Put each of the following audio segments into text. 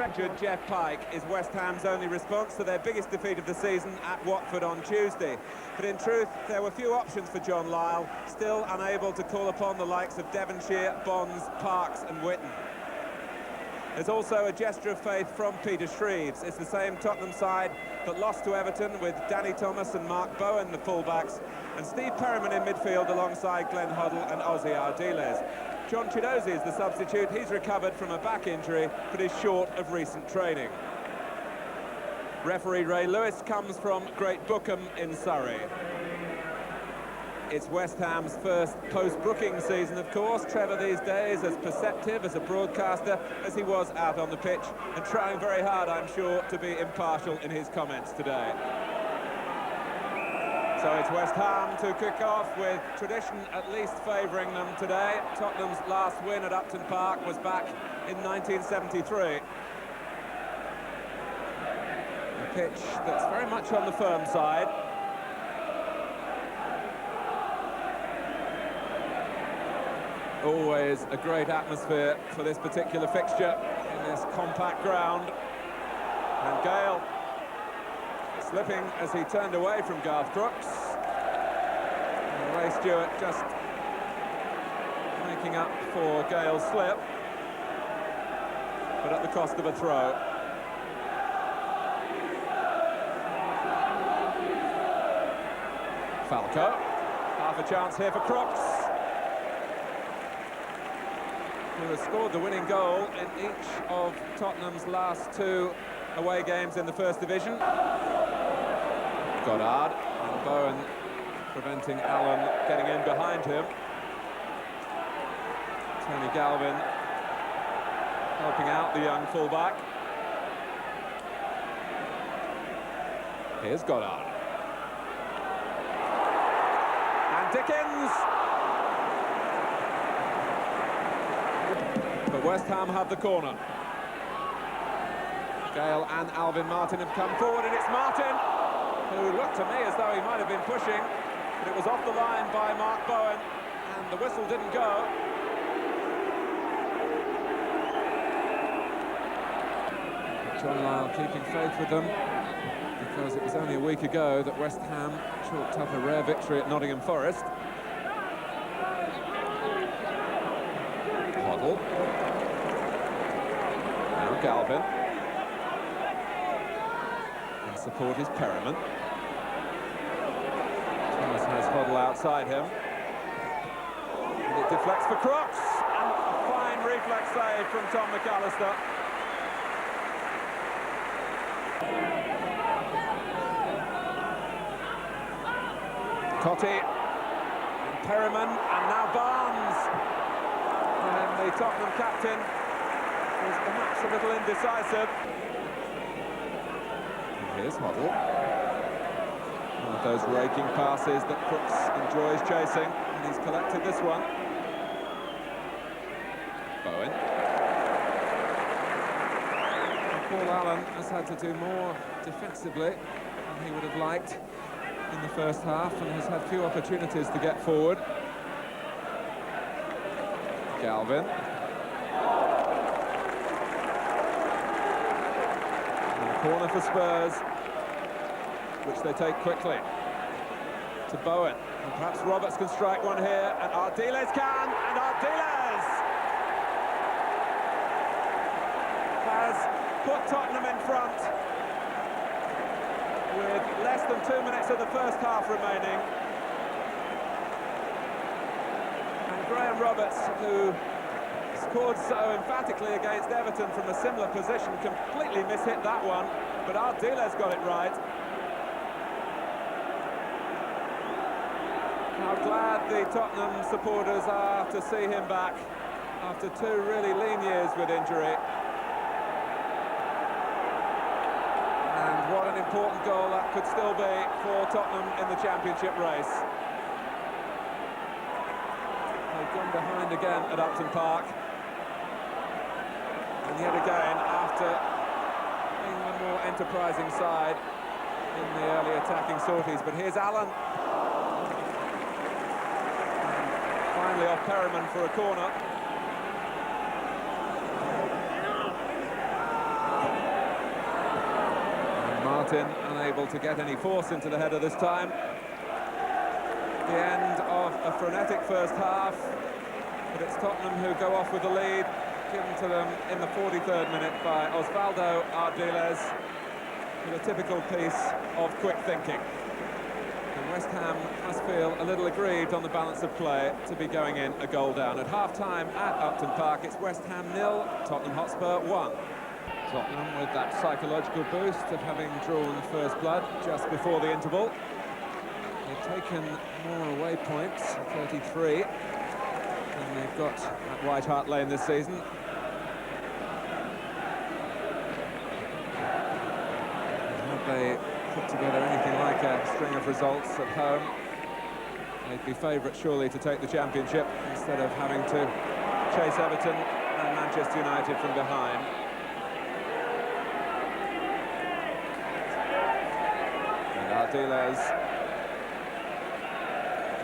Injured Jeff Pike is West Ham's only response to their biggest defeat of the season at Watford on Tuesday. But in truth, there were few options for John Lyall, still unable to call upon the likes of Devonshire, Bonds, Parks and Witten. There's also a gesture of faith from Peter Shreeves. It's the same Tottenham side that lost to Everton, with Danny Thomas and Mark Bowen the fullbacks, and Steve Perryman in midfield alongside Glenn Hoddle and Ossie Ardiles. John Chidozie is the substitute. He's recovered from a back injury, but is short of recent training. Referee Ray Lewis comes from Great Bookham in Surrey. It's West Ham's first post-booking season, of course. Trevor these days as perceptive as a broadcaster as he was out on the pitch, and trying very hard, I'm sure, to be impartial in his comments today. So it's West Ham to kick off, with tradition at least favouring them today. Tottenham's last win at Upton Park was back in 1973. A pitch that's very much on the firm side. Always a great atmosphere for this particular fixture in this compact ground. And Gale slipping as he turned away from Garth Crooks. And Ray Stewart just making up for Gale's slip, but at the cost of a throw. Falco, half a chance here for Crooks, who has scored the winning goal in each of Tottenham's last two away games in the First Division. Goddard and Bowen preventing Allen getting in behind him. Tony Galvin helping out the young fullback. Here's Goddard. And Dickens! But West Ham have the corner. Gale and Alvin Martin have come forward, and it's Martin, who looked to me as though he might have been pushing, but it was off the line by Mark Bowen, and the whistle didn't go. John Lyall keeping faith with them, because it was only a week ago that West Ham chalked up a rare victory at Nottingham Forest. Hoddle. Now Galvin. And support is Perryman. Thomas has Hoddle outside him. And it deflects for Crooks. And a fine reflex save from Tom McAllister. Cotti, and Perryman, and now Barnes. And the Tottenham captain is perhaps a little indecisive. And here's Hoddle. One of those raking passes that Crooks enjoys chasing, and he's collected this one. Bowen. And Paul Allen has had to do more defensively than he would have liked in the first half, and has had few opportunities to get forward. Galvin. And a corner for Spurs, which they take quickly. To Bowen. And perhaps Roberts can strike one here, and Ardiles can, and Ardiles has put Tottenham in front with less than 2 minutes of the first half remaining. And Graham Roberts, who scored so emphatically against Everton from a similar position, completely mishit that one, but Ardiles got it right. How glad the Tottenham supporters are to see him back after 2 really lean years with injury. What an important goal that could still be for Tottenham in the championship race. They've gone behind again at Upton Park. And yet again, after being the more enterprising side in the early attacking sorties. But here's Allen. Finally off Perryman for a corner. Martin unable to get any force into the header this time. The end of a frenetic first half, but it's Tottenham who go off with the lead, given to them in the 43rd minute by Ossie Ardiles, with a typical piece of quick thinking. And West Ham must feel a little aggrieved on the balance of play to be going in a goal down. At half-time at Upton Park, it's West Ham 0, Tottenham Hotspur 1. Tottenham with that psychological boost of having drawn first blood just before the interval. They've taken more away points, 33, than they've got at White Hart Lane this season. Have they put together anything like a string of results at home, they'd be favourites surely to take the championship instead of having to chase Everton and Manchester United from behind. And Ardiles,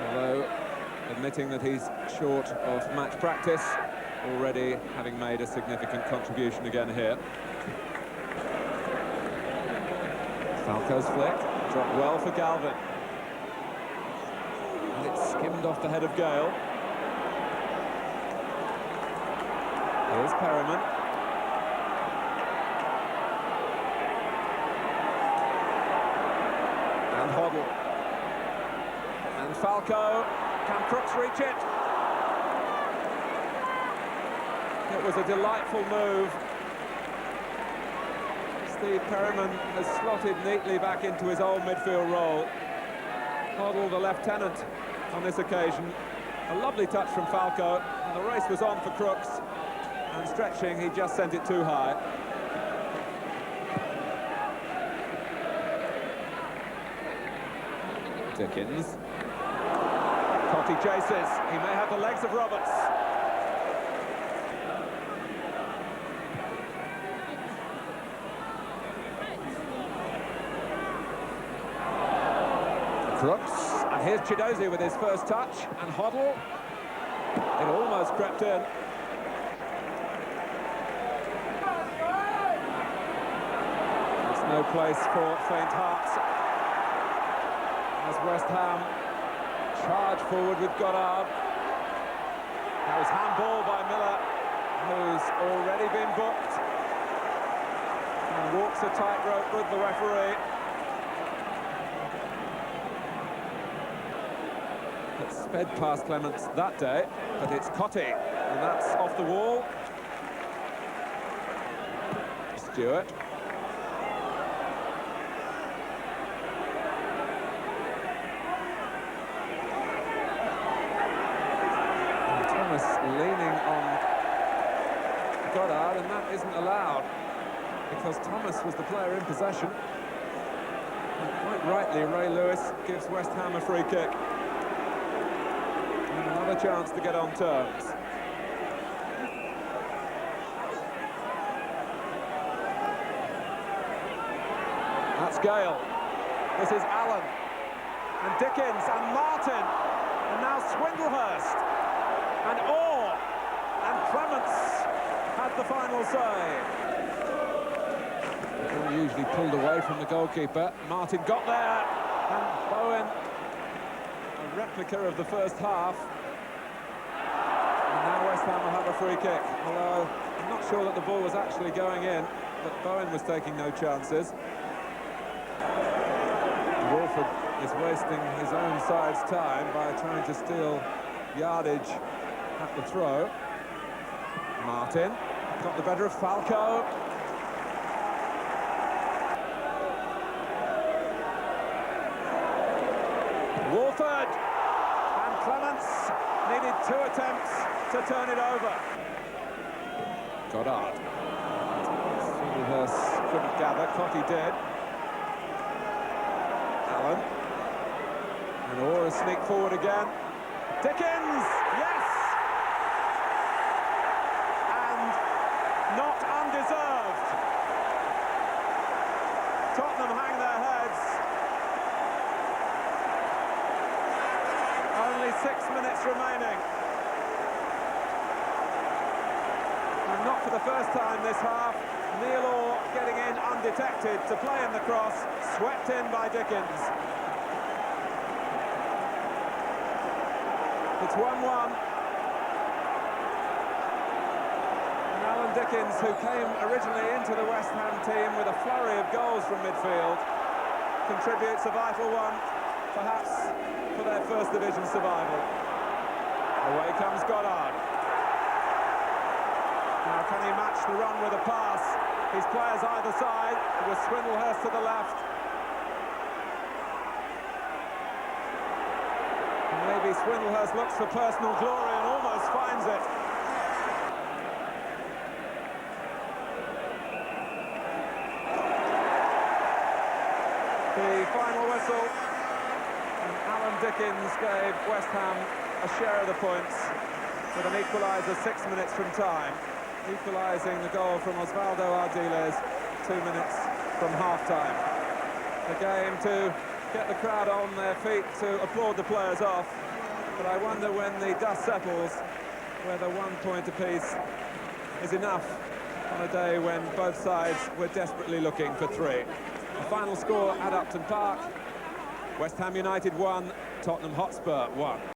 although admitting that he's short of match practice, already having made a significant contribution again here. Falco's flick, dropped well for Galvin. And it skimmed off the head of Gale. Here's Perryman. And Hoddle. And Falco. Can Crooks reach it? It was a delightful move. Steve Perryman has slotted neatly back into his old midfield role. Hoddle, the lieutenant, on this occasion. A lovely touch from Falco, and the race was on for Crooks. And stretching, he just sent it too high. Dickens. Totti chases. He may have the legs of Roberts. Crooks, and here's Chidozie with his first touch, and Hoddle. It almost crept in. There's no place for faint hearts as West Ham charge forward with Goddard. That was handball by Miller, who's already been booked and walks a tightrope with the referee. It sped past Clements that day, but it's Cotti, and that's off the wall. Stewart. And Thomas leaning on Goddard, and that isn't allowed, because Thomas was the player in possession. And quite rightly, Ray Lewis gives West Ham a free kick. Another chance to get on terms. That's Gale. This is Allen. And Dickens and Martin. And now Swindlehurst. And Orr. And Clements had the final say. They're usually pulled away from the goalkeeper. Martin got there. And Bowen, a replica of the first half. Now West Ham will have a free kick, although I'm not sure that the ball was actually going in, but Bowen was taking no chances. Wolford is wasting his own side's time by trying to steal yardage at the throw. Martin got the better of Falco. Wolford and Clements needed 2 attempts to turn it over. Goddard. Swindlehurst couldn't gather, Cotti did. Allen. And Orr sneak forward again. Dickens, yes! And not undeserved. Tottenham hang their heads. Only 6 minutes remaining. And not for the first time this half, Neil Orr getting in under undetected to play in the cross, swept in by Dickens. It's 1-1. And Alan Dickens, who came originally into the West Ham team with a flurry of goals from midfield, contributes a vital one, perhaps for their first division survival. Away comes Goddard. Now can he match the run with a pass? His players either side, with Swindlehurst to the left. And maybe Swindlehurst looks for personal glory and almost finds it. The final whistle, and Alan Dickens gave West Ham a share of the points with an equaliser 6 minutes from time, equalising the goal from Ossie Ardiles 2 minutes from half-time. A game to get the crowd on their feet, to applaud the players off, but I wonder when the dust settles whether 1 point apiece is enough on a day when both sides were desperately looking for 3. The final score at Upton Park: West Ham United 1, Tottenham Hotspur 1.